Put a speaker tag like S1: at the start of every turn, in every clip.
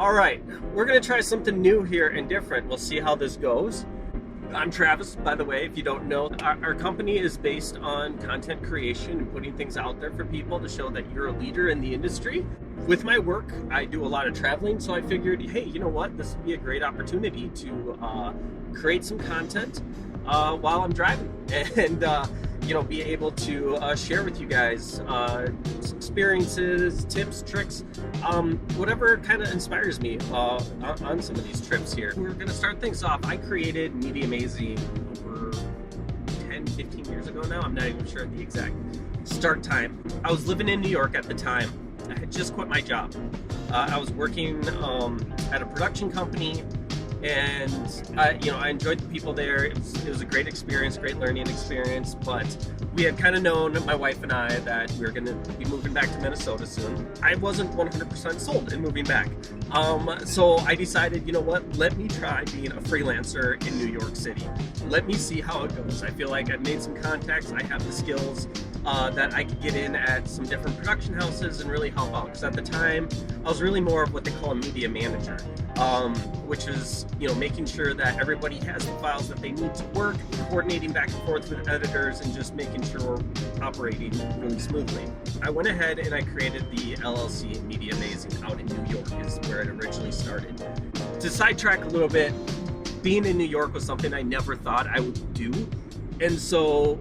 S1: All right, we're gonna try something new here and different. We'll see how this goes. I'm Travis, by the way, if you don't know. Our company is based on content creation and putting things out there for people to show that you're a leader in the industry. With my work, I do a lot of traveling, so I figured, hey, you know what? This would be a great opportunity to create some content while I'm driving and be able to share with you guys some experiences, tips, tricks, whatever kind of inspires me on some of these trips here. We're going to start things off. I created Mediamazing over 10, 15 years ago now. I'm not even sure the exact start time. I was living in New York at the time. I had just quit my job. I was working at a production company, and I enjoyed the people there. It was a great experience, great learning experience, but we had kind of known, my wife and I, that we were going to be moving back to Minnesota soon. I wasn't 100% sold in moving back. So I decided, you know what, let me try being a freelancer in New York City. Let me see how it goes. I feel like I've made some contacts, I have the skills that I could get in at some different production houses and really help out. Because at the time, I was really more of what they call a media manager, which is, making sure that everybody has the files that they need to work, coordinating back and forth with editors, and just making sure we're operating really smoothly. I went ahead and I created the LLC Mediamazing out in New York, is where it originally started. To sidetrack a little bit, being in New York was something I never thought I would do, and so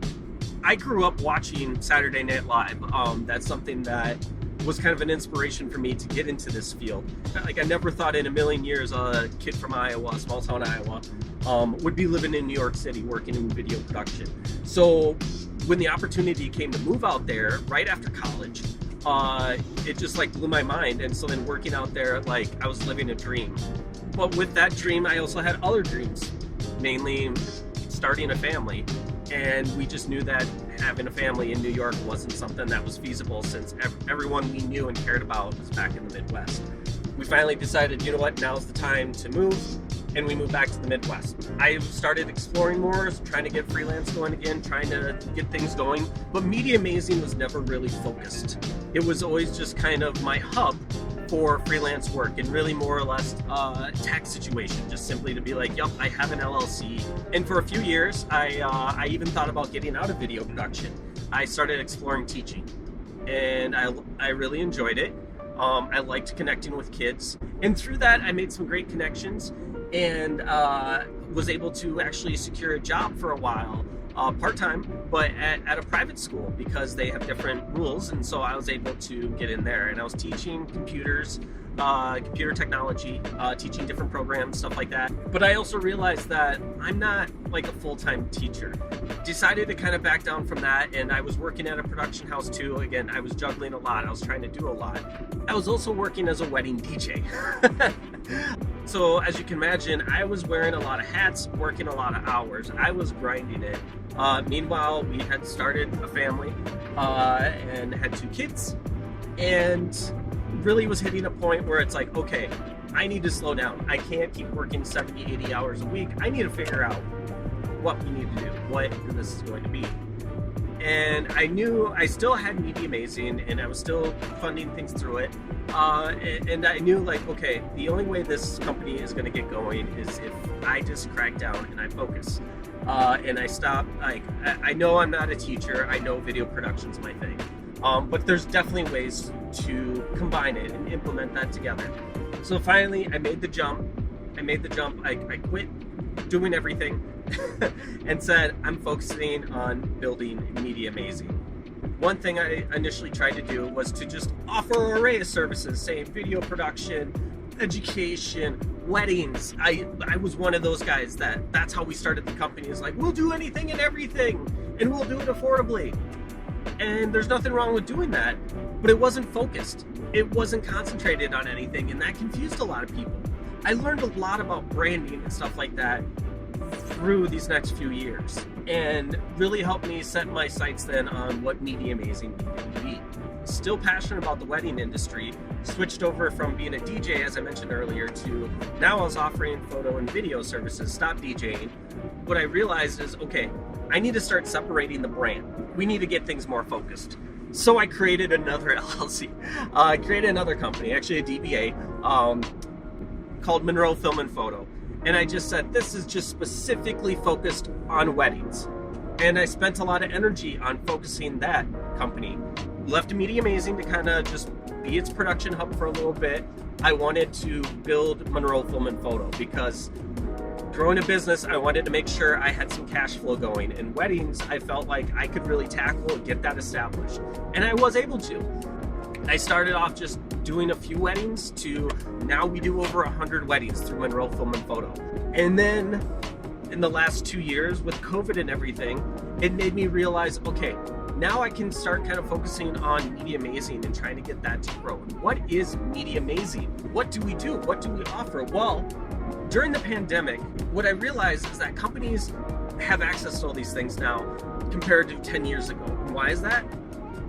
S1: I grew up watching Saturday Night Live. That's something that was kind of an inspiration for me to get into this field. Like, I never thought in a million years a kid from Iowa, small town Iowa, would be living in New York City working in video production. So when the opportunity came to move out there right after college, it just blew my mind. And so then working out there, I was living a dream. But with that dream, I also had other dreams, mainly starting a family. And we just knew that having a family in New York wasn't something that was feasible, since everyone we knew and cared about was back in the Midwest. We finally decided, you know what, now's the time to move, and we moved back to the Midwest. I started exploring more, trying to get freelance going again, trying to get things going, but Mediamazing was never really focused. It was always just kind of my hub for freelance work, and really more or less tax situation, just simply to be like, yep, I have an LLC. And for a few years, I even thought about getting out of video production. I started exploring teaching, and I really enjoyed it. I liked connecting with kids, and through that I made some great connections, and was able to actually secure a job for a while, part-time, but at a private school, because they have different rules. And so I was able to get in there, and I was teaching computers, computer technology, teaching different programs, stuff like that. But I also realized that I'm not a full-time teacher. Decided to kind of back down from that, and I was working at a production house too. Again, I was juggling a lot. I was trying to do a lot. I was also working as a wedding DJ. So as you can imagine, I was wearing a lot of hats, working a lot of hours. I was grinding it. Meanwhile, we had started a family and had 2 kids, and really was hitting a point where it's like, okay, I need to slow down. I can't keep working 70, 80 hours a week. I need to figure out what we need to do, what this is going to be. And I knew I still had Mediamazing, and I was still funding things through it. And I knew, okay, the only way this company is going to get going is if I just crack down and I focus. And I stop. I know I'm not a teacher. I know video production's my thing. But there's definitely ways to combine it and implement that together. So finally, I made the jump. I quit doing everything and said, I'm focusing on building Mediamazing. One thing I initially tried to do was to just offer an array of services, say video production, education, weddings. I was one of those guys that's how we started the company. Is we'll do anything and everything, and we'll do it affordably. And there's nothing wrong with doing that, but it wasn't focused. It wasn't concentrated on anything, and that confused a lot of people. I learned a lot about branding and stuff like that through these next few years, and really helped me set my sights then on what Mediamazing needed to be. Still passionate about the wedding industry, switched over from being a DJ, as I mentioned earlier, to now I was offering photo and video services, stopped DJing. What I realized is, okay, I need to start separating the brand. We need to get things more focused. So I created another LLC. I created another company, actually a DBA, called Monroe Film and Photo. And I just said, this is just specifically focused on weddings. And I spent a lot of energy on focusing that company. Left Mediamazing to kind of just be its production hub for a little bit. I wanted to build Monroe Film and Photo because growing a business, I wanted to make sure I had some cash flow going. And weddings, I felt like I could really tackle and get that established. And I was able to. I started off just doing a few weddings to now we do over 100 weddings through Monroe Film and Photo. And then in the last 2 years with COVID and everything, it made me realize, okay, now I can start kind of focusing on Mediamazing and trying to get that to grow. What is Mediamazing? What do we do? What do we offer? Well, during the pandemic, what I realized is that companies have access to all these things now compared to 10 years ago. And why is that?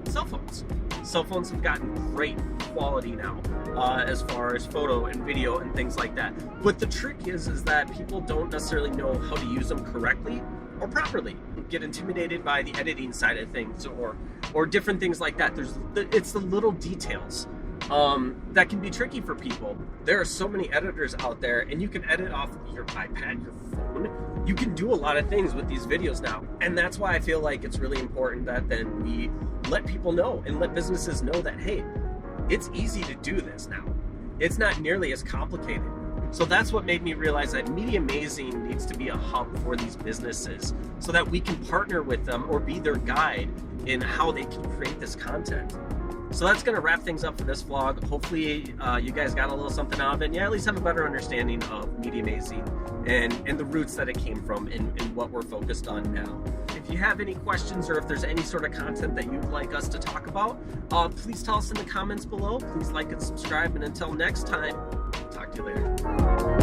S1: Cell phones. Cell phones have gotten great quality now as far as photo and video and things like that. But the trick is that people don't necessarily know how to use them correctly or properly. Get intimidated by the editing side of things or different things like that. It's the little details that can be tricky for people. There are so many editors out there, and you can edit off your iPad, your phone. You can do a lot of things with these videos now, and that's why I feel like it's really important that then we let people know and let businesses know that, hey, it's easy to do this now. It's not nearly as complicated. So that's what made me realize that Mediamazing needs to be a hub for these businesses so that we can partner with them or be their guide in how they can create this content. So that's going to wrap things up for this vlog. Hopefully you guys got a little something out of it, and at least have a better understanding of Mediamazing and the roots that it came from and what we're focused on now. If you have any questions or if there's any sort of content that you'd like us to talk about, please tell us in the comments below. Please like and subscribe, and until next time, talk to you later.